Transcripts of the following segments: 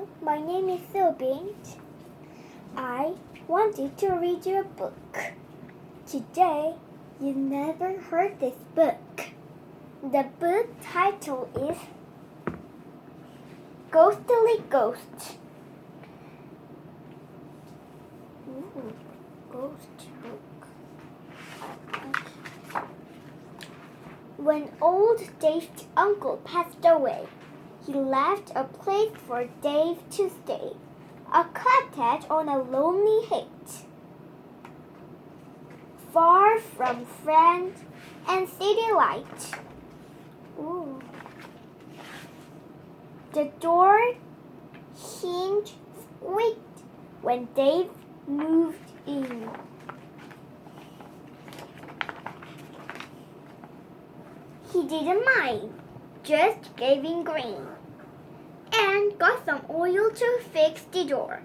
Hello, my name is Sylvie. I wanted to read you a book. Today, you never heard this book. The book title is Ghastly Ghosts. Ooh, ghost book. When old Dave's uncle passed away, he left a place for Dave to stay, a cottage on a lonely height, far from friends and city light. Ooh. The door hinge squeaked when Dave moved in. He didn't mind, just gave in green and got some oil to fix the door.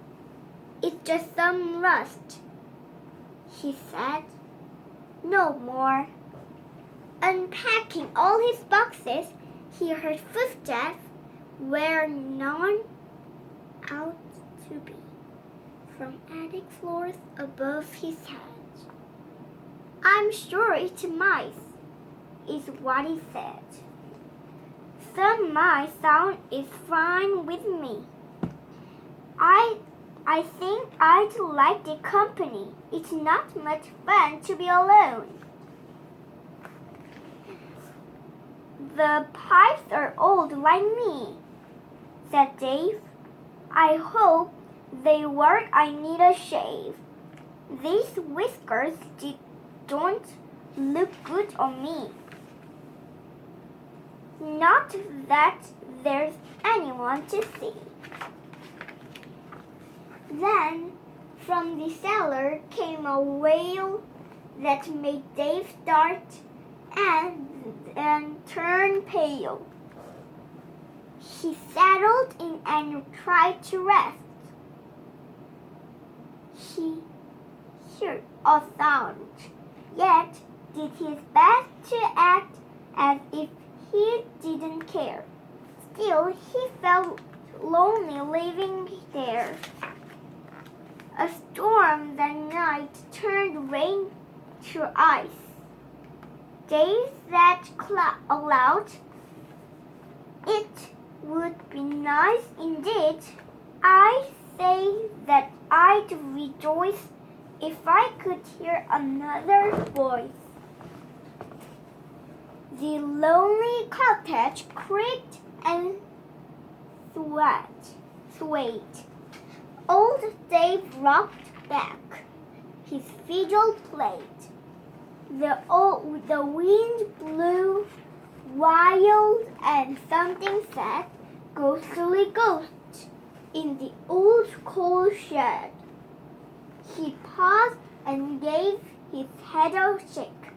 It's just some rust, he said. No more. Unpacking all his boxes, he heard footsteps where none ought to be, from attic floors above his head. I'm sure it's mice, is what he said. Some mice sound is fine with me. I think I'd like the company. It's not much fun to be alone. The pipes are old like me, said Dave. I hope they work. I need a shave. These whiskers don't look good on me. Not that there's anyone to see. Then, from the cellar came a wail that made Dave start and turn pale. He settled in and tried to rest. He heard a sound, yet did his best to act as if he didn't care. Still, he felt lonely living there. A storm that night turned rain to ice. Dave said aloud, "It would be nice indeed. I say that I'd rejoice if I could hear another voice." The lonely cottage creaked and swayed. Old Dave rocked back. His fiddle played. The wind blew wild and something said, "Ghostly ghosts," in the old coal shed. He paused and gave his head a shake.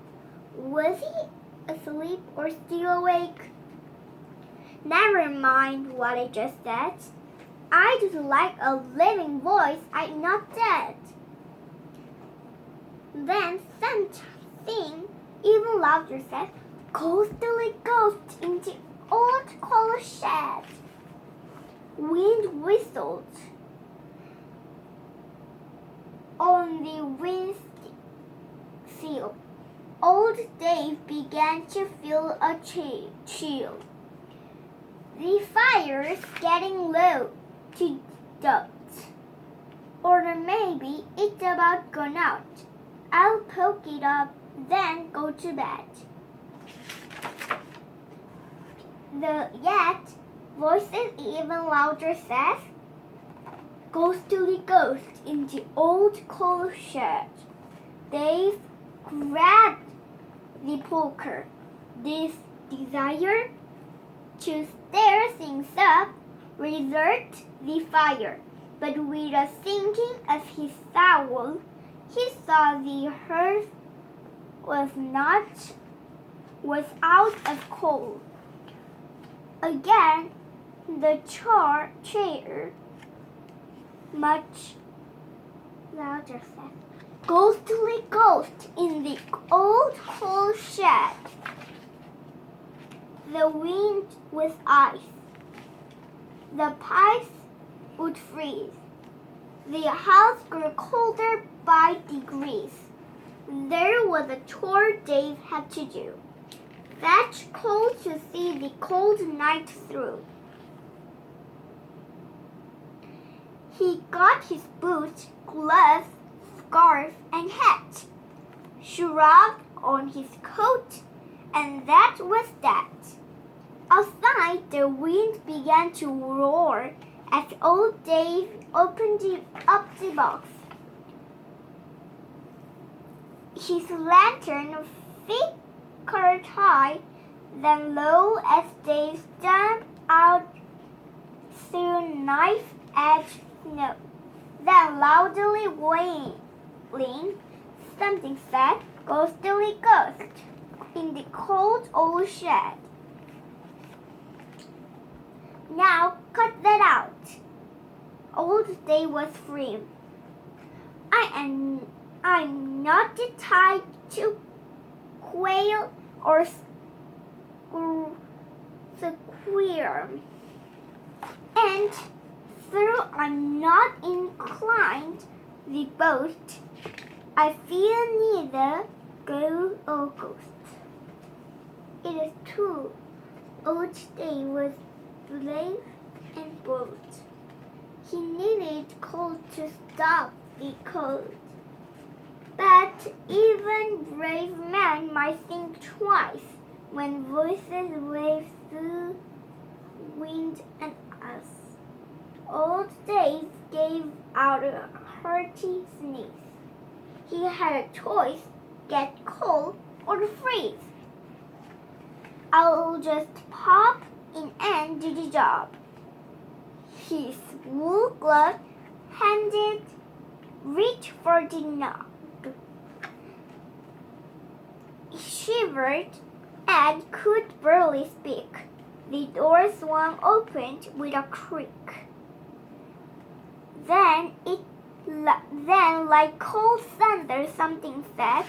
Was he asleep or still awake? Never mind what I just said. I'd like a living voice. I'm not dead. Then something even louder said, "Ghostly ghosts in the old coal shed." Wind whistled on the windsill. Old Dave began to feel a chill. The fire's getting low to dot. Or maybe it's about gone out. I'll poke it up, then go to bed. Yet, voices even louder said, "Ghostly ghost in the old coal shed." Dave grabbed the poker. This desire to stir things up reserved the fire, but with a sinking of his soul, he saw the hearth was out of coal. Again, the chair much louder said, "Ghostly ghost in the old coal shed." The wind was ice. The pipes would freeze. The house grew colder by degrees. There was a chore Dave had to do. Fetch coal to see the cold night through. He got his boots, gloves, scarf, and hat, shrugged on his coat, and that was that. Outside, the wind began to roar as old Dave opened up the box. His lantern flickered high, then low as Dave jumped out through knife-edge snow. Then loudly wailing, something said, "Ghastly Ghost," in the cold old shed. Now cut that out. Old Dave was free. I'm not tied to quail or squirm. And though I'm not inclined the boat, I fear neither ghost or ghost. It is true, old Dave was brave and bold. He needed coal to stop the cold. But even brave men might think twice when voices wave through wind and ice. Old Dave gave out a hearty sneeze. He had a choice, get coal or freeze. I'll just pop in and do the job. His wool glove handed reached for the knob. He shivered and could barely speak. The door swung open with a creak. Then, like cold thunder, something said,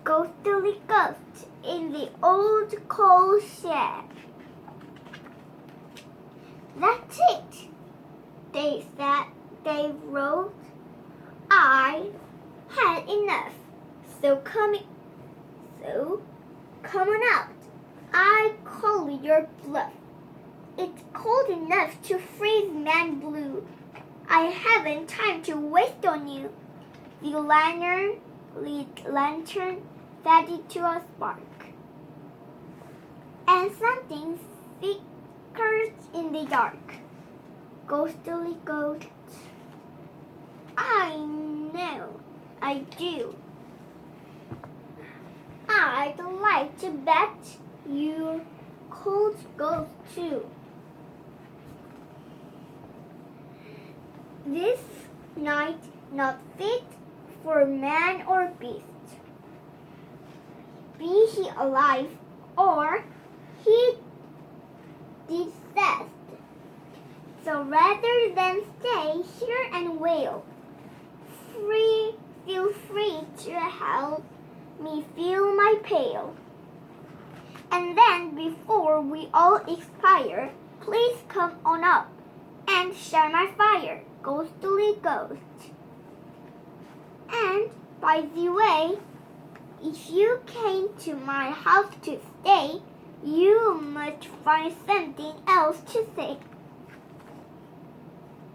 "Ghastly Ghost in the old coal shed." "That's it," Dave said. Dave wrote, "I had enough, so come on out. I call your bluff. It's cold enough to freeze man blue. I haven't time to waste on you." The lantern faded to a spark, and something flickered in the dark. Ghastly Ghosts. I know, I do. I'd like to bet you're cold ghost too. This night not fit for man or beast, be he alive or he deceased. So rather than stay here and wail, feel free to help me fill my pail. And then before we all expire, please come on up and share my fire, Ghastly Ghost. And by the way, if you came to my house to stay, you must find something else to say.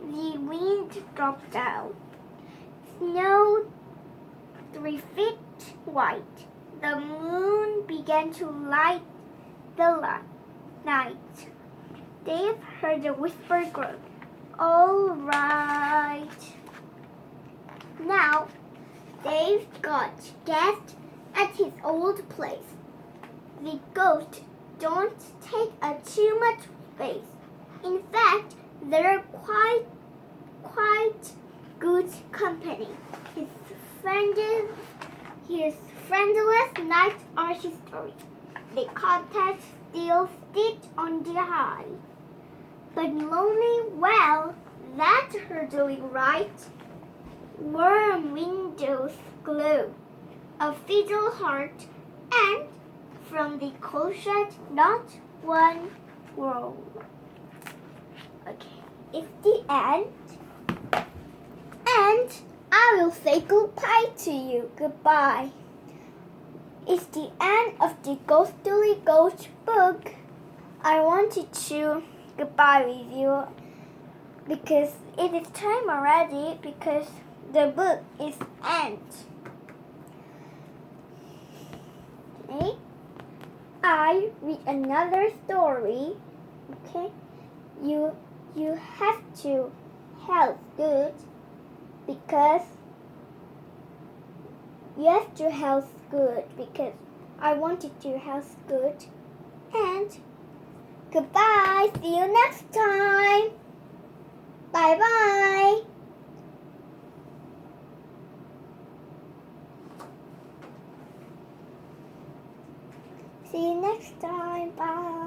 The wind dropped down. Snow 3 feet wide. The moon began to light the night. Dave heard a whispered groan. "All right." Now, Dave got guests at his old place. The ghosts don't take up too much space. In fact, they're quite good company. His friendless nights are history. The cottage still sits on the high. But lonely, well, that's hardly right. Warm windows glow, a fiddle heart, and from the coal shed not one word. Okay. It's the end. And I will say goodbye to you. Goodbye. It's the end of the Ghastly Ghosts book. I wanted to goodbye with you because it is time already because the book is end. Okay? I read another story. Okay? You have to health good because you have to health good because I wanted to health good. And goodbye. See you next time. Bye bye. See you next time. Bye.